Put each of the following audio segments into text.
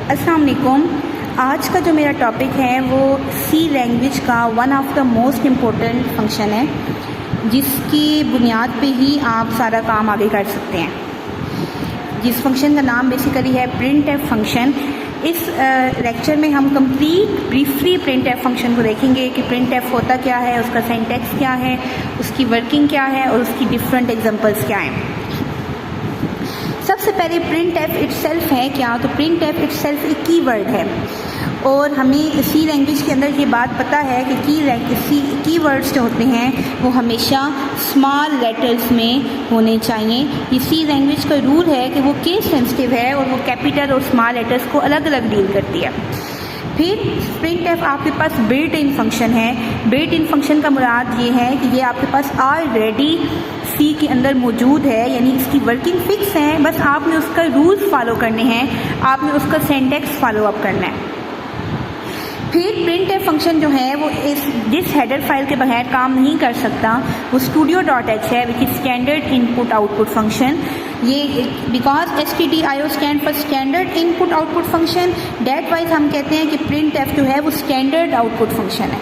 अस्सलाम वालेकुम। आज का जो मेरा टॉपिक है वो सी लैंग्वेज का one of the most important function है, जिसकी बुनियाद पे ही आप सारा काम आगे कर सकते हैं। जिस फंक्शन का नाम बेसिकली है प्रिंट एफ फंक्शन। इस लेक्चर में हम complete briefly print F function को देखेंगे कि प्रिंट एफ होता क्या है, उसका सिंटैक्स क्या है, उसकी वर्किंग क्या है और उसकी डिफरेंट एग्जांपल्स क्या हैं। सबसे पहले प्रिंट एफ इटसेल्फ है क्या, तो प्रिंट एफ इटसेल्फ एक कीवर्ड है और हमें सी लैंग्वेज के अंदर ये बात पता है कि कीवर्ड्स जो होते हैं वो हमेशा स्मॉल लेटर्स में होने चाहिए। ये सी लैंग्वेज का रूल है कि वो केस सेंसिटिव है और वो कैपिटल और स्मॉल लेटर्स को अलग अलग डील करती है। फिर प्रिंट एफ आपके पास बिल्ट इन फंक्शन है। बिल्ट इन फंक्शन का मुराद ये है कि ये आपके पास ऑलरेडी सी के अंदर मौजूद है, यानी इसकी वर्किंग फिक्स है, बस आपने उसका रूल्स फॉलो करने हैं, आपने उसका सिंटैक्स फॉलो अप करना है। फिर प्रिंट एफ फंक्शन जो है वो जिस हेडर फाइल के बगैर काम नहीं कर सकता वो studio.h है, which is standard input output function. ये because stdio stand for standard input output function, that wise हम कहते हैं कि प्रिंट एफ जो है वो स्टैंडर्ड आउटपुट फंक्शन है,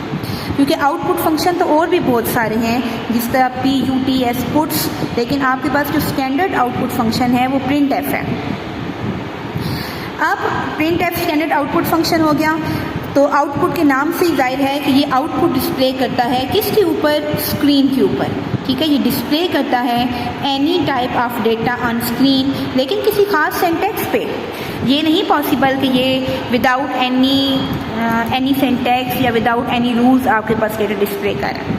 क्योंकि आउटपुट फंक्शन तो और भी बहुत सारे हैं जिस तरह PUTS पुट्स, लेकिन आपके पास जो स्टैंडर्ड आउटपुट फंक्शन है वो प्रिंट एफ है। अब print F standard output function हो गया तो आउटपुट के नाम से ही जाहिर है कि ये आउटपुट डिस्प्ले करता है किसके ऊपर, स्क्रीन के ऊपर। ठीक है, ये डिस्प्ले करता है any type of data on screen, लेकिन किसी खास सिंटैक्स पे। ये नहीं पॉसिबल कि ये विदाउट एनी सिंटैक्स या विदाउट एनी रूल्स आपके पास डेटा डिस्प्ले करे।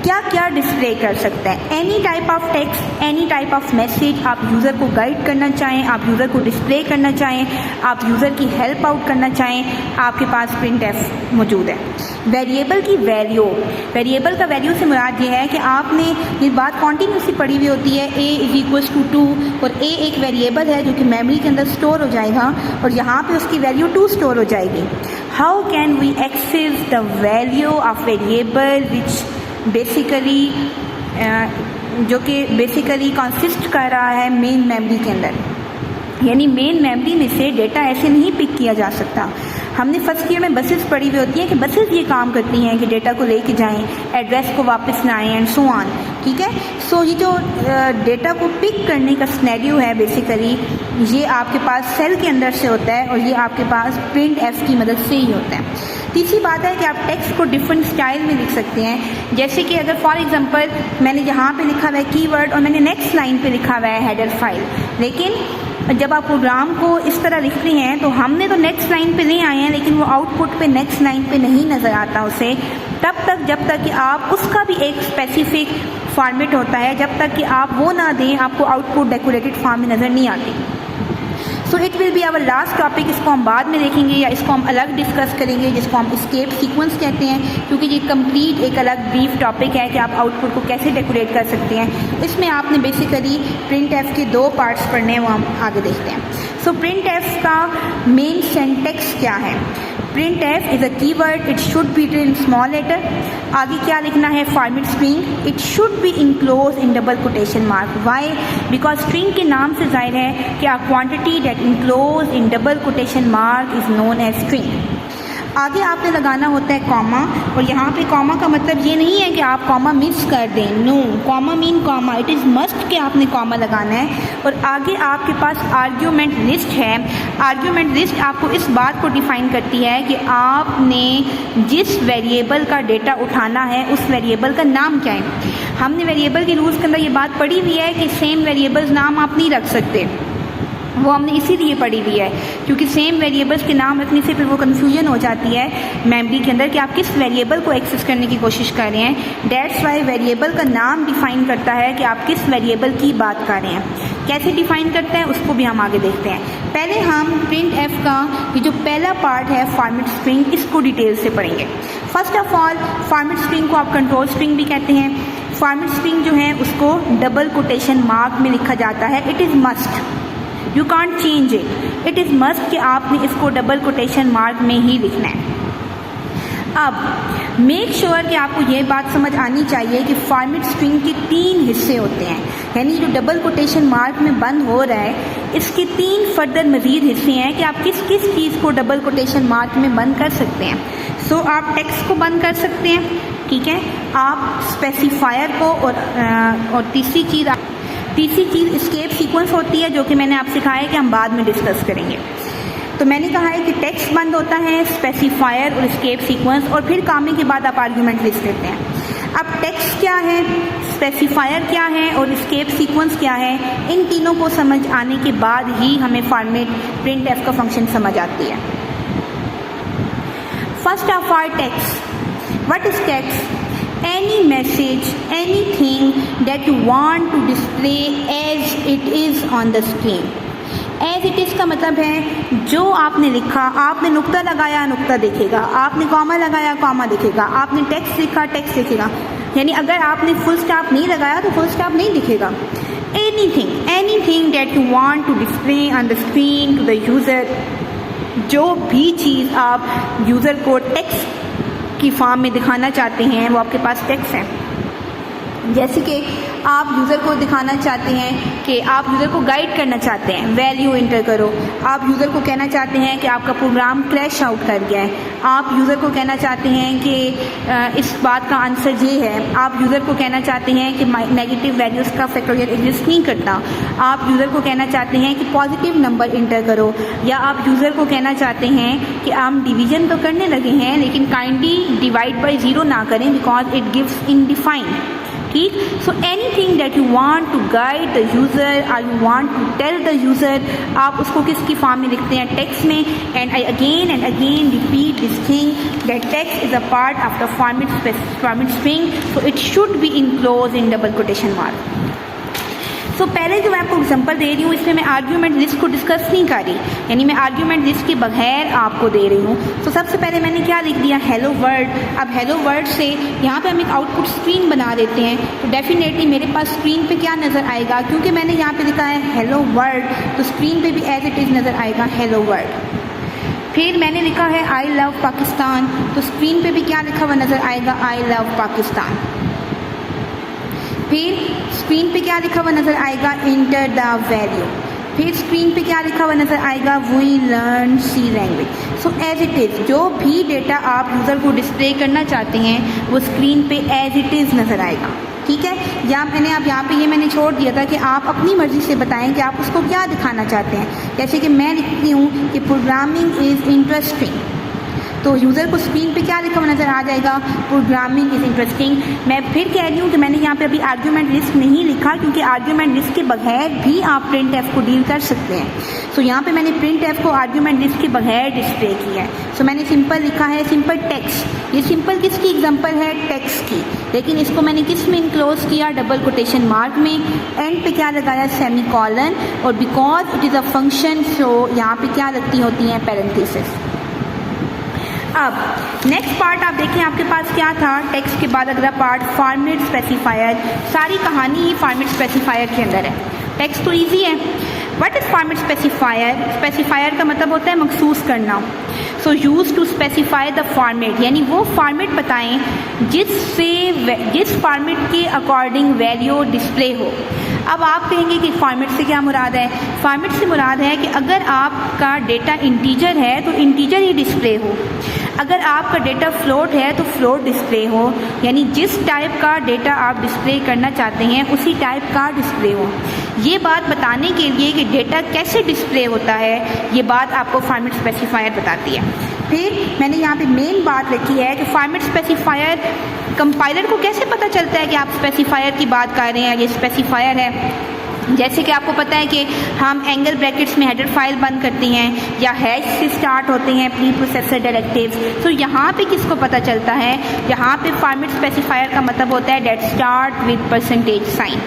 क्या क्या डिस्प्ले कर सकता है, any type of text, any type of message. आप यूज़र को गाइड करना चाहें, आप यूज़र को डिस्प्ले करना चाहें, आप यूज़र की हेल्प आउट करना चाहें, आपके पास प्रिंट एफ मौजूद है। वेरिएबल की वैल्यू, वेरिएबल का वैल्यू से मुराद ये है कि आपने ये बात कॉन्टीन्यूसली पढ़ी हुई होती है, a=2 और a एक वेरिएबल है जो कि मेमोरी के अंदर स्टोर हो जाएगा और यहाँ पे उसकी वैल्यू 2 स्टोर हो जाएगी। How can we access the value of variable which basically जो कि बेसिकली कंसिस्ट कर रहा है मेन मेमोरी के अंदर, यानी मेन मेमोरी में से डेटा ऐसे नहीं पिक किया जा सकता। हमने फर्स्ट ईयर में बसेस पढ़ी हुई होती हैं कि बसेस ये काम करती हैं कि डेटा को लेके जाएं, एड्रेस को वापस लाएं एंड सो ऑन। ठीक है, सो ये जो डेटा को पिक करने का सिनेरियो है बेसिकली ये आपके पास सेल के अंदर से होता है और ये आपके पास प्रिंट एफ की मदद से ही होता है। तीसरी बात है कि आप टेक्स्ट को डिफरेंट स्टाइल में लिख सकते हैं, जैसे कि अगर फॉर एग्जांपल मैंने यहाँ पे लिखा हुआ है कीवर्ड और मैंने नेक्स्ट लाइन पे लिखा हुआ है हेडर फाइल, लेकिन जब आप प्रोग्राम को इस तरह लिख रहे हैं तो हमने तो नेक्स्ट लाइन पे ले आए हैं, लेकिन वो आउटपुट पे नेक्स्ट लाइन पे नहीं नज़र आता उसे तब तक जब तक कि आप उसका भी एक स्पेसिफिक फॉर्मेट होता है, जब तक कि आप वो ना दें आपको आउटपुट डेकोरेटेड फॉर्म में नज़र नहीं आती। So it will be our last topic. इसको हम बाद में देखेंगे या इसको हम अलग डिस्कस करेंगे, जिसको हम एस्केप सीक्वेंस कहते हैं, क्योंकि ये कंप्लीट एक अलग ब्रीफ टॉपिक है कि आप आउटपुट को कैसे डेकोरेट कर सकते हैं। इसमें आपने बेसिकली प्रिंट एफ के 2 पार्ट्स पढ़ने हैं, वो हम आगे देखते हैं। सो प्रिंट एफ का मेन सिंटैक्स क्या है। Print F is a keyword, it should be written in small letter. आगे क्या लिखना है, format string, it should be enclose in double quotation mark. Why, because string के नाम से जाहिर है कि a quantity that enclose in double quotation mark is known as string. आगे आपने लगाना होता है कॉमा, और यहाँ पे कॉमा का मतलब ये नहीं है कि आप कॉमा मिस कर दें, no, comma mean comma, it is must कि आपने कॉमा लगाना है। और आगे आपके पास आर्ग्यूमेंट लिस्ट है। आर्ग्यूमेंट लिस्ट आपको इस बात को डिफाइन करती है कि आपने जिस वेरिएबल का डेटा उठाना है उस वेरिएबल का नाम क्या है। हमने वेरिएबल के रूल्स के अंदर ये बात पढ़ी हुई है कि सेम वेरिएबल्स नाम आप नहीं रख सकते, वो हमने इसीलिए पढ़ी हुई है क्योंकि सेम वेरिएबल्स के नाम रखने से फिर वो कन्फ्यूजन हो जाती है मेमोरी के अंदर कि आप किस वेरिएबल को एक्सेस करने की कोशिश कर रहे हैं। डेट्स वाई वेरिएबल का नाम डिफाइन करता है कि आप किस वेरिएबल की बात कर रहे हैं। कैसे डिफाइन करते हैं उसको भी हम आगे देखते हैं। पहले हम प्रिंट एफ का ये जो पहला पार्ट है फॉर्मेट स्ट्रिंग, इसको डिटेल से पढ़ेंगे। First of all format string को आप कंट्रोल स्ट्रिंग भी कहते हैं। फॉर्मेट स्ट्रिंग जो है उसको डबल कोटेशन मार्क में लिखा जाता है। It is must, you can't change it is must कि आपने इसको डबल कोटेशन मार्क में ही लिखना है। अब मेक श्योर कि आपको ये बात समझ आनी चाहिए कि फॉर्मेट स्ट्रिंग के 3 हिस्से होते हैं, यानी जो डबल कोटेशन मार्क में बंद हो रहा है इसके 3 फर्दर मज़ीद हिस्से हैं कि आप किस किस चीज़ को डबल कोटेशन मार्क में बंद कर सकते हैं। सो आप टेक्स्ट को बंद कर सकते हैं, ठीक है, आप स्पेसिफायर को, और तीसरी चीज़ एस्केप सीक्वेंस होती है, जो कि मैंने आपसे कहा है कि हम बाद में डिस्कस करेंगे। तो मैंने कहा है कि टेक्स्ट बंद होता है, स्पेसिफायर और एस्केप सीक्वेंस, और फिर कामे के बाद आप आर्ग्यूमेंट लिस्ट लेते हैं। अब टेक्स्ट क्या है, स्पेसिफायर क्या है और एस्केप सीक्वेंस क्या है, इन तीनों को समझ आने के बाद ही हमें फॉर्मेट प्रिंटफ का फंक्शन समझ आती है। First of all text. What is text? Any message, anything that you want to display as it is on the screen. As it is का मतलब है जो आपने लिखा, आपने नुक्ता लगाया, नुक्ता दिखेगा, आपने कॉमा लगाया, कॉमा दिखेगा, आपने टेक्स्ट लिखा, टेक्स्ट दिखेगा। यानी अगर आपने फुल स्टॉप नहीं लगाया तो फुल स्टॉप नहीं दिखेगा। Anything that you want to display on the screen to the user, जो भी चीज़ आप यूज़र को टेक्स्ट की फॉर्म में दिखाना चाहते हैं वो आपके पास टेक्स्ट है। जैसे कि आप यूज़र को दिखाना चाहते हैं कि आप यूज़र को गाइड करना चाहते हैं, वैल्यू इंटर करो। आप यूज़र को कहना चाहते हैं कि आपका प्रोग्राम क्रैश आउट कर गया है। आप यूज़र को कहना चाहते हैं कि इस बात का आंसर ये है। आप यूज़र को कहना चाहते हैं कि नेगेटिव वैल्यूज़ का फैक्टोरियल एग्जिस्ट नहीं करता। आप यूज़र को कहना चाहते हैं कि पॉजिटिव नंबर इंटर करो, या आप यूज़र को कहना चाहते हैं कि हम डिवीज़न तो करने लगे हैं लेकिन काइंडली डिवाइड बाई 0 ना करें बिकॉज इट गिव्स इनडिफाइंड। ठीक, so anything that you want to guide the user और you want to tell the user, आप उसको किसकी फॉर्म में लिखते हैं? टेक्स्ट में। And I again repeat this thing that text is a part of the format string, so it should be enclose in double quotation mark. तो पहले जो मैं आपको एग्जांपल दे रही हूँ इसमें मैं आर्ग्यूमेंट लिस्ट को डिस्कस नहीं कर रही, यानी मैं आर्ग्यूमेंट लिस्ट के बगैर आपको दे रही हूँ। तो सबसे पहले मैंने क्या लिख दिया? Hello world. अब हेलो वर्ल्ड से यहाँ पे हम एक आउटपुट स्क्रीन बना देते हैं, तो डेफिनेटली मेरे पास स्क्रीन पे क्या नज़र आएगा? क्योंकि मैंने यहाँ पे लिखा है हेलो वर्ल्ड, तो स्क्रीन पे भी एज इट इज़ नज़र आएगा हेलो वर्ल्ड। फिर मैंने लिखा है आई लव पाकिस्तान, तो स्क्रीन पे भी क्या लिखा हुआ नज़र आएगा? I love Pakistan. फिर स्क्रीन पे क्या लिखा हुआ नज़र आएगा? Enter the value. फिर स्क्रीन पे क्या लिखा हुआ नज़र आएगा? We learn C language. So as it is जो भी डेटा आप यूज़र को डिस्प्ले करना चाहते हैं वो स्क्रीन पे एज इट इज़ नज़र आएगा। ठीक है, या मैंने अब यहाँ पे मैंने छोड़ दिया था कि आप अपनी मर्ज़ी से बताएं कि आप उसको क्या दिखाना चाहते हैं। जैसे कि मैं लिखती हूँ कि प्रोग्रामिंग इज़ इंटरेस्टिंग, तो यूज़र को स्क्रीन पे क्या लिखा हुआ नज़र आ जाएगा? Programming is interesting. मैं फिर कह रही हूँ कि मैंने यहाँ पे अभी आर्ग्यूमेंट लिस्ट नहीं लिखा क्योंकि आर्ग्यूमेंट लिस्ट के बगैर भी आप प्रिंट एफ को डील कर सकते हैं। सो यहाँ पे मैंने प्रिंट एफ को आर्ग्यूमेंट लिस्ट के बगैर डिस्प्ले किया है। सो मैंने सिंपल लिखा है सिंपल टेक्स्ट। ये सिंपल किसकी एग्जाम्पल है? टेक्स्ट की, लेकिन इसको मैंने किस में इनक्लोज किया? डबल कोटेशन मार्क में। एंड पे क्या लगाया? Semicolon. और because it is a function so यहाँ पे क्या लगती होती हैं? पैरेंथेसिस। अब नेक्स्ट पार्ट आप देखें आपके पास क्या था? टेक्स्ट के बाद अगला पार्ट फॉर्मेट स्पेसिफायर। सारी कहानी ही फॉर्मेट स्पेसिफायर के अंदर है। टेक्स्ट तो इजी है। What is format specifier? Specifier का मतलब होता है मखसूस करना। So use to specify the format, यानी वो फॉर्मेट बताएं जिस फॉर्मेट के अकॉर्डिंग वैल्यू डिस्प्ले हो। अब आप कहेंगे कि फॉर्मेट से क्या मुराद है? फॉर्मेट से मुराद है कि अगर आपका डेटा इंटीजर है तो इंटीजर ही डिस्प्ले हो, अगर आपका डेटा फ्लोट है तो फ्लोट डिस्प्ले हो, यानी जिस टाइप का डेटा आप डिस्प्ले करना चाहते हैं उसी टाइप का डिस्प्ले हो। ये बात बताने के लिए कि डेटा कैसे डिस्प्ले होता है ये बात आपको फॉर्मेट स्पेसिफायर बताती है। फिर मैंने यहाँ पे मेन बात लिखी है कि फॉर्मेट स्पेसिफायर कंपाइलर को कैसे पता चलता है कि आप स्पेसिफायर की बात कर रहे हैं, ये स्पेसिफायर है। जैसे कि आपको पता है कि हम एंगल ब्रैकेट्स में हेडर फाइल बंद करते हैं या हैश से स्टार्ट होते हैं प्री प्रोसेसर डायरेक्टिव्स। तो यहाँ पे किसको पता चलता है? यहाँ पे फॉर्मेट स्पेसिफायर का मतलब होता है that start with percentage sign,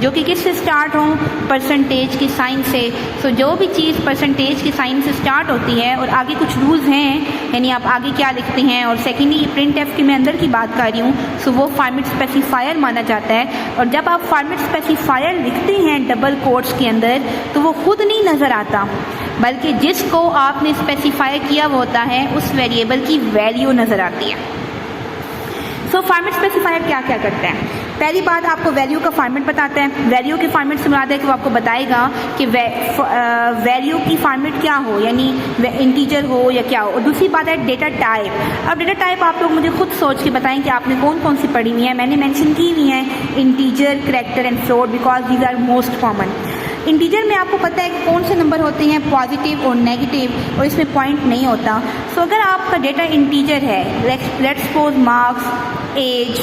जो कि किससे स्टार्ट हो? परसेंटेज के साइन से। सो जो भी चीज़ परसेंटेज के साइन से स्टार्ट होती है और आगे कुछ रूल्स हैं, यानी आप आगे क्या लिखते हैं। और सेकेंडली प्रिंट एफ के मैं अंदर की बात कर रही हूँ, सो वो फॉर्मेट स्पेसिफायर माना जाता है। और जब आप फॉर्मेट स्पेसिफायर लिखते हैं डबल कोट्स के अंदर तो वो खुद नहीं नज़र आता, बल्कि जिसको आपने स्पेसिफाई किया वो होता है उस वेरिएबल की वैल्यू नज़र आती है। सो फॉर्मेट स्पेसिफायर क्या क्या करता है? पहली बात आपको वैल्यू का फॉर्मेट बताता है। वैल्यू के फॉर्मेट से मुराद है कि वो आपको बताएगा कि वैल्यू की फॉर्मेट क्या हो, यानी इंटीजर हो या क्या हो। और दूसरी बात है डेटा टाइप। अब डेटा टाइप आप लोग मुझे खुद सोच के बताएं कि आपने कौन कौन सी पढ़ी हुई है। मैंने मेंशन की हुई है integer, character and float, because these are most common. Integer में आपको पता है कि कौन से नंबर होते हैं पॉजिटिव और नेगेटिव, और इसमें पॉइंट नहीं होता। सो अगर आपका डेटा इंटीजर है, लेट्स सपोज मार्क्स, एज,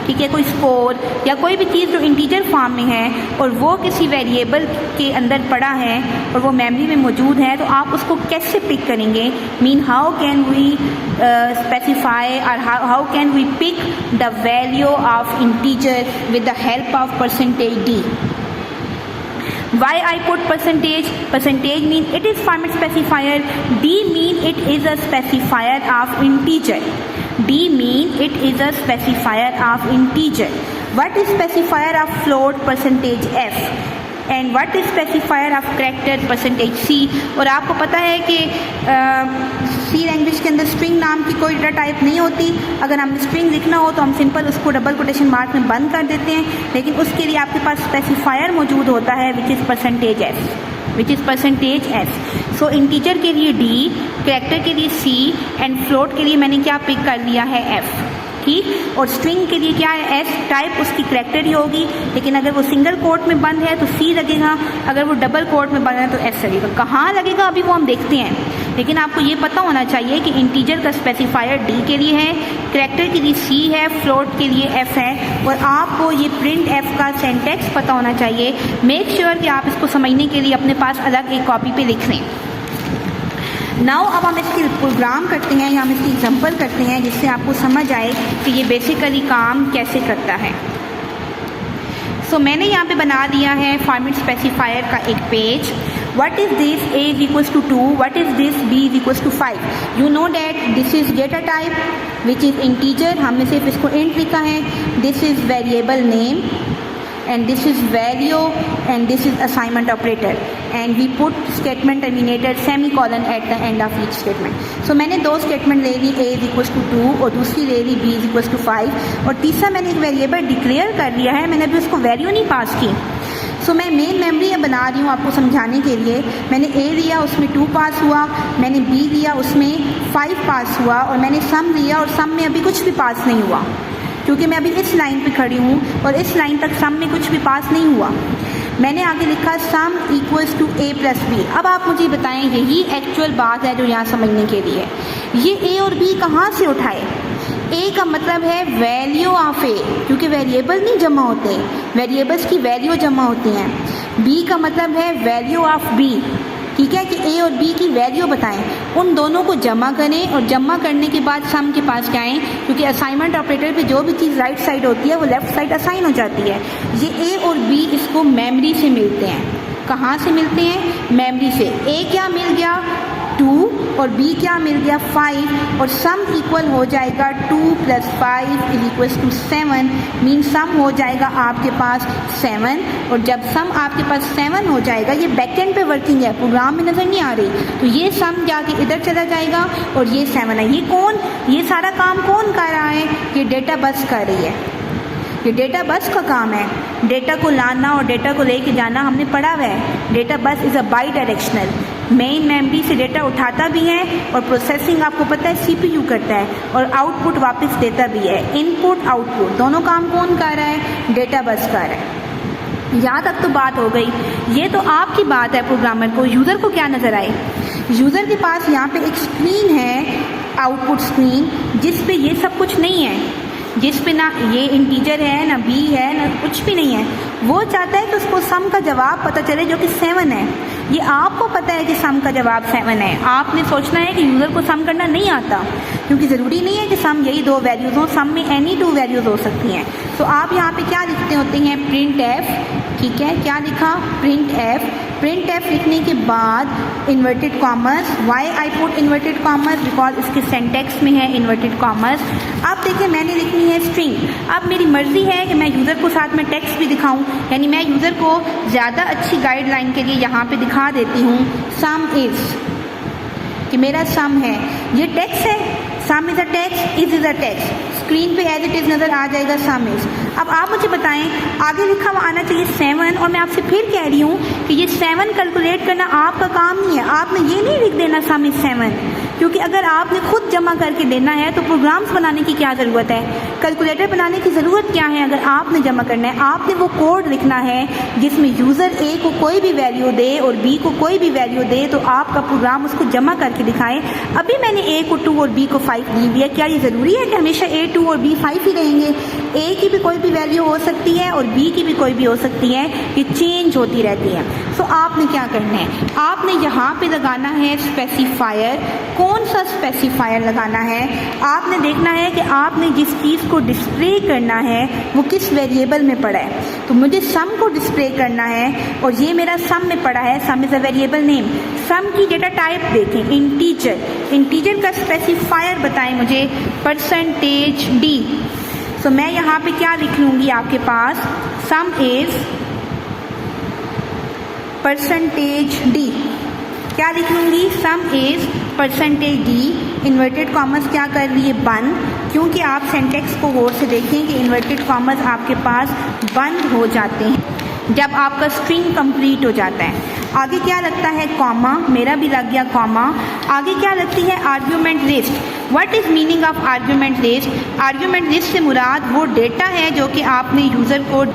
ठीक है, कोई स्कोर या कोई भी चीज़ जो इंटीजर फॉर्म में है और वो किसी वेरिएबल के अंदर पड़ा है और वो मेमोरी में मौजूद है, तो आप उसको कैसे पिक करेंगे? Mean how can we specify और how can we pick the value of integer with the help of percentage D. Why I put percentage? Percentage mean it is format specifier. D mean it is a specifier of integer. D mean it is a specifier of integer. What is specifier of float? Percentage F. And what is specifier of character? Percentage C. और आपको पता है कि C language के अंदर string नाम की कोई डेटा टाइप नहीं होती। अगर हमें स्ट्रिंग लिखना हो तो हम सिंपल उसको डबल कोटेशन मार्क में बंद कर देते हैं, लेकिन उसके लिए आपके पास स्पेसिफायर मौजूद होता है which is percentage F. So integer के लिए D, कैरेक्टर के लिए C एंड फ्लोट के लिए मैंने क्या पिक कर लिया है F, ठीक। और स्ट्रिंग के लिए क्या है एस, टाइप उसकी कैरेक्टर ही होगी, लेकिन अगर वो सिंगल कोट में बंद है तो सी लगेगा, अगर वो डबल कोट में बंद है तो एस लगेगा। कहाँ लगेगा अभी वो हम देखते हैं, लेकिन आपको ये पता होना चाहिए कि इंटीजर का स्पेसिफायर डी के लिए है, कैरेक्टर के लिए सी है, फ्लोट के लिए एफ है। और आपको ये प्रिंट एफ का सिंटैक्स पता होना चाहिए। मेक श्योर कि आप इसको समझने के लिए अपने पास अलग एक कॉपी पे लिख लें। नाउ अब हम इसकी प्रोग्राम करते हैं या हम इसकी एग्जांपल करते हैं जिससे आपको समझ आए कि ये बेसिकली काम कैसे करता है। सो मैंने यहाँ पे बना दिया है फॉर्मेट स्पेसिफायर का एक page. What is this? A is equals to 2. What is this? B is equals to 5. You know that this is data type which is integer. हमने सिर्फ इसको int लिखा है। This is variable name and this is value and this is assignment operator and we put statement terminator semicolon at the end of each statement. So मैंने दो statement ले ली, A is equals to 2 और दूसरी ले ली B is equals to 5 और तीसरा मैंने एक वेरिएबल डिक्लेयर कर लिया है, मैंने अभी उसको वैल्यू नहीं पास की। सो मैं मेन मेमोरी बना रही हूँ आपको समझाने के लिए। मैंने A लिया उसमें 2 पास हुआ, मैंने B लिया उसमें 5 पास हुआ और मैंने सम लिया और सम में अभी कुछ भी पास नहीं हुआ क्योंकि मैं अभी इस लाइन पे खड़ी हूँ और इस लाइन तक सम में कुछ भी पास नहीं हुआ। मैंने आगे लिखा sum equals to A plus B. अब आप मुझे बताएं, यही एक्चुअल बात है जो यहाँ समझने के लिए। ये A और B कहाँ से उठाए? A का मतलब है वैल्यू ऑफ A, क्योंकि वेरिएबल नहीं जमा होते, वेरिएबल्स की वैल्यू जमा होती हैं। B का मतलब है वैल्यू ऑफ B, ठीक है, कि A और B की वैल्यू बताएं, उन दोनों को जमा करें और जमा करने के बाद सम के पास जाएं, क्योंकि असाइनमेंट ऑपरेटर पे जो भी चीज़ राइट साइड होती है वो लेफ्ट साइड असाइन हो जाती है। ये A और B इसको मेमोरी से मिलते हैं। कहाँ से मिलते हैं? मेमोरी से। A क्या मिल गया? 2 और B क्या मिल गया? 5 और सम इक्वल हो जाएगा 2 + 5 इज इक्वल्स टू 7। मीन सम हो जाएगा आपके पास 7 और जब सम आपके पास 7 हो जाएगा, ये बैकएंड पे वर्किंग है, प्रोग्राम में नज़र नहीं आ रही, तो ये सम जाके इधर चला जाएगा और ये 7 है। ये कौन, ये सारा काम कौन कर रहा है? ये डेटा बस कर रही है। ये डेटा बस का काम है, डेटा को लाना और डेटा को लेके जाना हमने पढ़ा हुआ है। Data bus is a by directional, main memory से डेटा उठाता भी है और प्रोसेसिंग आपको पता है CPU करता है और आउटपुट वापस देता भी है। इनपुट आउटपुट दोनों काम कौन कर रहा है? डेटा बस कर रहा है। यहाँ तक तो बात हो गई। ये तो आपकी बात है प्रोग्रामर को। यूज़र को क्या नज़र आए? यूज़र के पास यहाँ पे एक स्क्रीन है, आउटपुट स्क्रीन, जिस पे ये सब कुछ नहीं है, जिस पे ना ये इंटीजर है, ना B है, ना कुछ भी नहीं है। वो चाहता है कि उसको सम का जवाब पता चले जो कि 7 है। ये आपको पता है कि सम का जवाब 7 है। आपने सोचना है कि यूज़र को सम करना नहीं आता, क्योंकि ज़रूरी नहीं है कि सम यही 2 वैल्यूज़ हों, सम में एनी 2 वैल्यूज़ हो सकती हैं। तो आप यहाँ पे क्या लिखते होते हैं? प्रिंट एफ, ठीक है, क्या लिखा? Print F. प्रिंट एफ लिखने के बाद inverted commas. Why I put inverted commas? Because इसके सेंटेक्स में है इन्वर्टेड कॉमर्स। अब देखिए मैंने लिखनी है स्ट्रिंग। अब मेरी मर्जी है कि मैं यूज़र को साथ में टेक्स्ट भी दिखाऊं, यानी मैं यूज़र को ज़्यादा अच्छी गाइडलाइन के लिए यहाँ पे दिखा देती हूँ सम इज़, कि मेरा सम है, ये टेक्स्ट है, sum is a text, is a text. Screen पे एज इट इज़ नज़र आ जाएगा सम इज़। अब आप मुझे बताएं, आगे लिखा हुआ आना चाहिए 7, और मैं आपसे फिर कह रही हूँ कि ये 7 कैलकुलेट करना आपका काम नहीं है। आपने ये नहीं लिख देना सम इज़ 7, क्योंकि अगर आपने खुद जमा करके देना है तो प्रोग्राम्स बनाने की क्या ज़रूरत है, कैलकुलेटर बनाने की ज़रूरत क्या है। अगर आपने जमा करना है, आपने वो कोड लिखना है जिसमें यूज़र ए को कोई भी वैल्यू दे और बी को कोई भी वैल्यू दे, तो आपका प्रोग्राम उसको जमा करके दिखाए। अभी मैंने ए को 2 और बी को 5 दी हुई है, क्या ये ज़रूरी है कि हमेशा ए 2 और बी 5 ही रहेंगे? ए की भी कोई भी वैल्यू हो सकती है और बी की भी कोई भी हो सकती है, ये चेंज होती रहती है। सो आपने क्या करना है, आपने यहाँ पे लगाना है स्पेसिफायर। कौन सा स्पेसिफायर लगाना है? आपने देखना है कि आपने जिस चीज़ को डिस्प्ले करना है वो किस वेरिएबल में पड़ा है। तो मुझे सम को डिस्प्ले करना है और ये मेरा सम में पड़ा है, sum is a variable name. Sum की डेटा टाइप देखें, इंटीजर। इंटीजर का स्पेसिफायर बताएं मुझे, %d। सो मैं यहाँ पे क्या लिख लूँगी आपके पास, सम इज़ %d। क्या लिख लूँगी, सम इज़ %d। इन्वर्टेड कॉमर्स क्या कर रही है, बंद, क्योंकि आप सेंटेक्स को गौर से देखें कि इन्वर्टेड कॉमर्स आपके पास बंद हो जाते हैं जब आपका स्ट्रिंग कंप्लीट हो जाता है। आगे क्या लगता है, कॉमा, मेरा भी लग गया कॉमा। आगे क्या लगती है, argument list. What is meaning of argument list? Argument list से मुराद वो डेटा है जो कि आपने यूज़र को,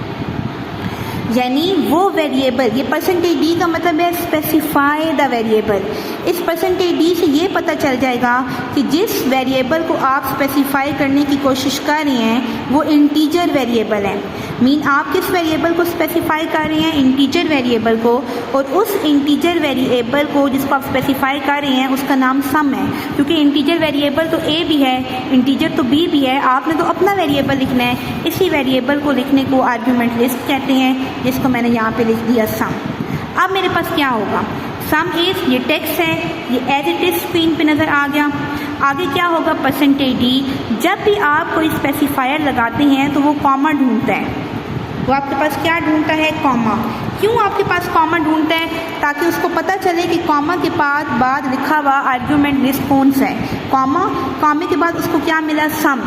यानी वो वेरिएबल, ये %d का मतलब है स्पेसिफाई द वेरिएबल। इस %d से ये पता चल जाएगा कि जिस वेरिएबल को आप स्पेसिफाई करने की कोशिश कर रहे हैं वो इंटीजर वेरिएबल है। मीन आप किस वेरिएबल को स्पेसिफाई कर रहे हैं, इंटीजर वेरिएबल को, और उस इंटीजर वेरिएबल को जिसको आप स्पेसिफाई कर रहे हैं उसका नाम सम है। क्योंकि इंटीजर वेरिएबल तो a भी है, इंटीजर तो b भी है, आपने तो अपना वेरिएबल लिखना है। इसी वेरिएबल को लिखने को आर्ग्यूमेंट लिस्ट कहते हैं, जिसको मैंने यहाँ पे लिख दिया सम। अब मेरे पास क्या होगा, सम इज़, ये टेक्स्ट है, ये एज इट इज़ स्क्रीन पे नज़र आ गया। आगे क्या होगा, %d। जब भी आप कोई स्पेसिफायर लगाते हैं तो वो कॉमा ढूंढता है, वो आपके पास क्या ढूंढता है, कॉमा। क्यों आपके पास कॉमा ढूंढता है? ताकि उसको पता चले कि कॉमा के बाद लिखा हुआ आर्ग्यूमेंट लिस्ट कौन सा है। कॉमे के बाद उसको क्या मिला, सम।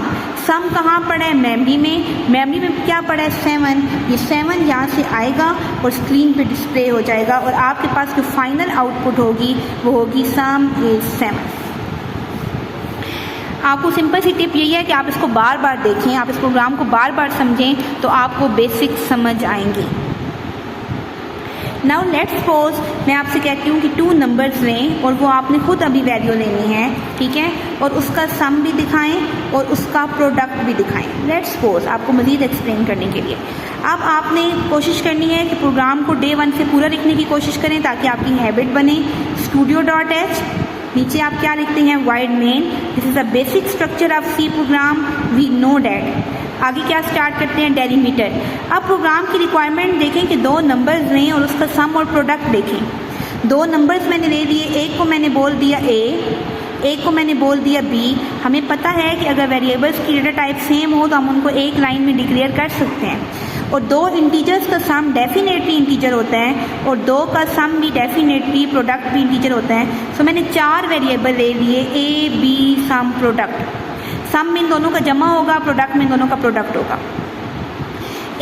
सम कहाँ पड़ा है, मेमोरी में। मेमोरी में क्या पड़ा है, 7। ये 7 यहाँ से आएगा और स्क्रीन पे डिस्प्ले हो जाएगा और आपके पास जो फाइनल आउटपुट होगी वो होगी सम इज़ 7। आपको सिंपल सी टिप यही है कि आप इसको बार बार देखें, आप इस प्रोग्राम को बार बार समझें तो आपको बेसिक समझ आएंगे। नाउ लेट्स सपोज मैं आपसे कहती हूँ कि 2 नंबर्स लें और वो आपने खुद अभी वैल्यू लेनी है, ठीक है, और उसका सम भी दिखाएं और उसका प्रोडक्ट भी दिखाएं। लेट्स सपोज आपको मज़ीद एक्सप्लेन करने के लिए अब आपने कोशिश करनी है कि प्रोग्राम को डे 1 से पूरा लिखने की कोशिश करें ताकि आपकी हैबिट बने। studio.h, नीचे आप क्या लिखते हैं, void main, this is a basic structure of C program, we know that. आगे क्या स्टार्ट करते हैं, डेलीमीटर। अब प्रोग्राम की रिक्वायरमेंट देखें कि 2 नंबर्स लें और उसका सम और प्रोडक्ट देखें। 2 नंबर्स मैंने ले लिए, एक को मैंने बोल दिया a, एक को मैंने बोल दिया b। हमें पता है कि अगर वेरिएबल्स की डेटा टाइप सेम हो तो हम उनको एक लाइन में डिक्लेयर कर सकते हैं। और 2 इंटीजर्स का सम डेफिनेटली इंटीजर होता है और 2 का सम भी डेफिनेटली, प्रोडक्ट भी इंटीजर होता है। सो मैंने 4 वेरिएबल ले लिए, a, b, सम, प्रोडक्ट। सम में इन दोनों का जमा होगा, प्रोडक्ट में इन दोनों का प्रोडक्ट होगा।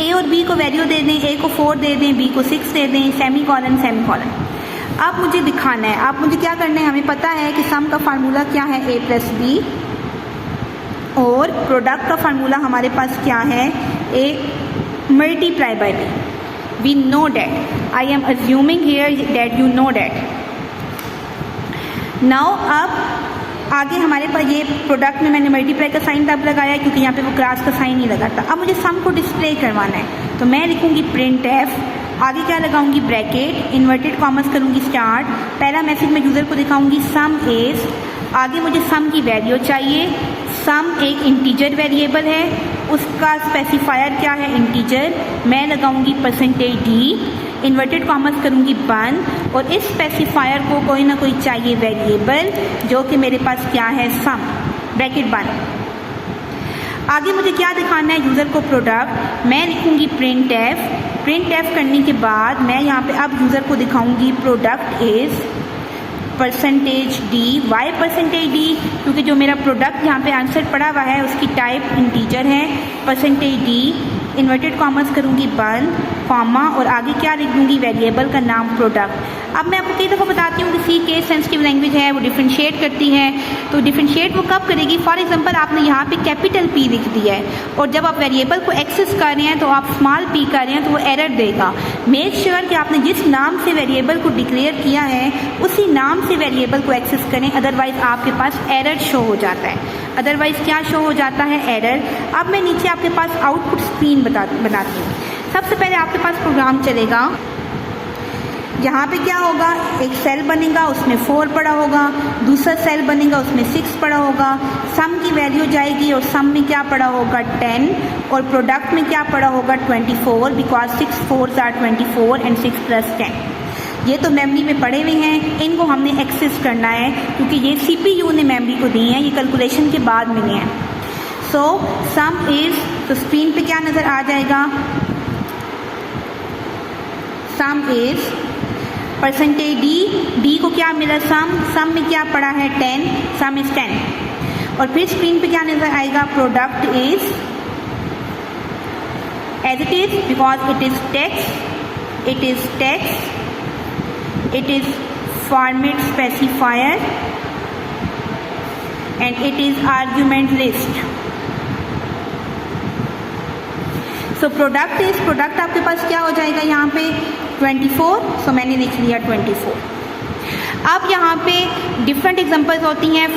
a और b को वैल्यू दे दें, a को 4 दे दें, b को 6 दे दें, सेमीकोलन सेमीकोलन। अब मुझे दिखाना है, अब मुझे क्या करना है, हमें पता है कि सम का फार्मूला क्या है, a + b, और प्रोडक्ट का फार्मूला हमारे पास क्या है, a × b। We know that, I am assuming here that you know that. Now अब आगे हमारे पास ये प्रोडक्ट में मैंने मल्टीप्लाई का साइन तब लगाया क्योंकि यहाँ पे वो क्रॉस का साइन नहीं लगा था। अब मुझे सम को डिस्प्ले करवाना है तो मैं लिखूँगी printf, आगे क्या लगाऊंगी, ब्रैकेट, इन्वर्टेड कॉमर्स करूँगी स्टार्ट। पहला मैसेज मैं यूज़र को दिखाऊंगी सम इज़, आगे मुझे सम की वैल्यू चाहिए। सम एक इंटीजर वेरिएबल है, उसका स्पेसिफायर क्या है, इंटीजर। मैं लगाऊंगी %d, इन्वर्टेड कॉमर्स करूँगी बंद, और इस स्पेसिफायर को कोई ना कोई चाहिए वेरिएबल जो कि मेरे पास क्या है, सम, ब्रैकेट बंद। आगे मुझे क्या दिखाना है, यूज़र को प्रोडक्ट। मैं लिखूँगी printf करने के बाद मैं यहाँ पे अब यूज़र को दिखाऊँगी product is, percentage D. Why percentage D? क्योंकि जो मेरा प्रोडक्ट यहाँ पे आंसर पड़ा हुआ है उसकी टाइप इंटीजर है। परसेंटेज डी, इन्वर्टेड कॉमर्स करूँगी बंद, कॉमा, और आगे क्या लिख दूँगी, वेरिएबल का नाम प्रोडक्ट। अब मैं आपको कई दफ़ा बताती हूँ कि सी केस सेंसिटिव लैंग्वेज है, वो डिफ्रेंशिएट करती है। तो डिफ्रेंशिएट वो कब करेगी? फॉर एग्जांपल आपने यहाँ पे कैपिटल पी लिख दिया है और जब आप वेरिएबल को एक्सेस कर रहे हैं तो आप स्मॉल पी कर रहे हैं तो वो एरर देगा। मेक श्योर कि आपने जिस नाम से वेरिएबल को डिक्लेयर किया है उसी नाम से वेरिएबल को एक्सेस करें, अदरवाइज आपके पास एरर शो हो जाता है। अदरवाइज क्या शो हो जाता है? एरर। अब मैं नीचे आपके पास आउटपुट स्क्रीन बनाती हूँ। सबसे पहले आपके पास प्रोग्राम चलेगा। यहाँ पे क्या होगा, एक सेल बनेगा उसमें 4 पड़ा होगा, दूसरा सेल बनेगा उसमें 6 पड़ा होगा, सम की वैल्यू जाएगी और सम में क्या पड़ा होगा 10, और प्रोडक्ट में क्या पड़ा होगा 24, बिकॉज 6 4s are 24 एंड 6 + 10। ये तो मेमोरी में पड़े हुए हैं, इनको हमने एक्सेस करना है क्योंकि ये CPU ने मेमोरी को दी हैं, ये कैलकुलेशन के बाद मिले हैं। सो सम इज, तो स्क्रीन पे क्या नज़र आ जाएगा, सम इज परसेंटेज डी को क्या मिला, सम में क्या पड़ा है 10, सम इज 10। और फिर स्क्रीन पे क्या नजर आएगा, product is as it is, because it is text, it is format specifier and it is argument list. So product आपके पास क्या हो जाएगा यहाँ पे 24, सो मैंने लिख लिया 24। अब यहाँ पे डिफरेंट एग्जांपल्स होती हैं,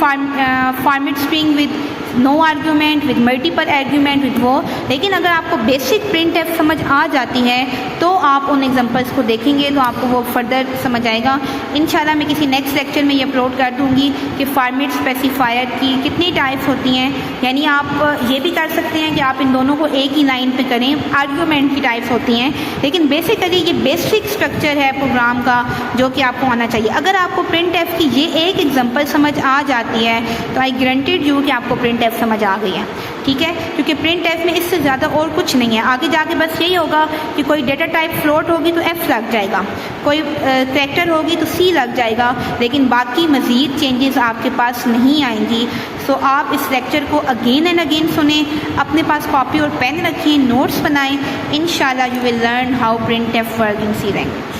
format string with no argument, with multiple argument, with वो। लेकिन अगर आपको बेसिक प्रिंटफ समझ आ जाती है तो आप उन एग्जांपल्स को देखेंगे तो आपको वो फर्दर समझ आएगा। इंशाल्लाह मैं किसी नेक्स्ट लेक्चर में ये अपलोड कर दूँगी कि फॉर्मेट स्पेसिफायर की कितनी टाइप्स होती हैं। यानी आप ये भी कर सकते हैं कि आप इन दोनों को एक ही लाइन पे करें, आर्ग्यूमेंट की टाइप्स होती हैं, लेकिन बेसिकली ये बेसिक स्ट्रक्चर है प्रोग्राम का जो कि आपको आना चाहिए। अगर आपको प्रिंटफ की ये एक एग्जाम्पल समझ आ जाती है तो आई गारंटेड यू कि आपको प्रिंटफ समझ आ गई है, ठीक है, क्योंकि प्रिंटफ में इससे ज़्यादा और कुछ नहीं है। आगे जाके बस यही होगा कि कोई डेटा टाइप फ्लोट होगी तो F लग जाएगा, कोई कैरेक्टर होगी तो C लग जाएगा, लेकिन बाकी मज़ीद चेंजेस आपके पास नहीं आएंगी। सो आप इस लेक्चर को अगेन एंड अगेन सुने, अपने पास कॉपी और पेन रखिए, नोट्स बनाएं। इंशाल्लाह you will learn how printf work in C language.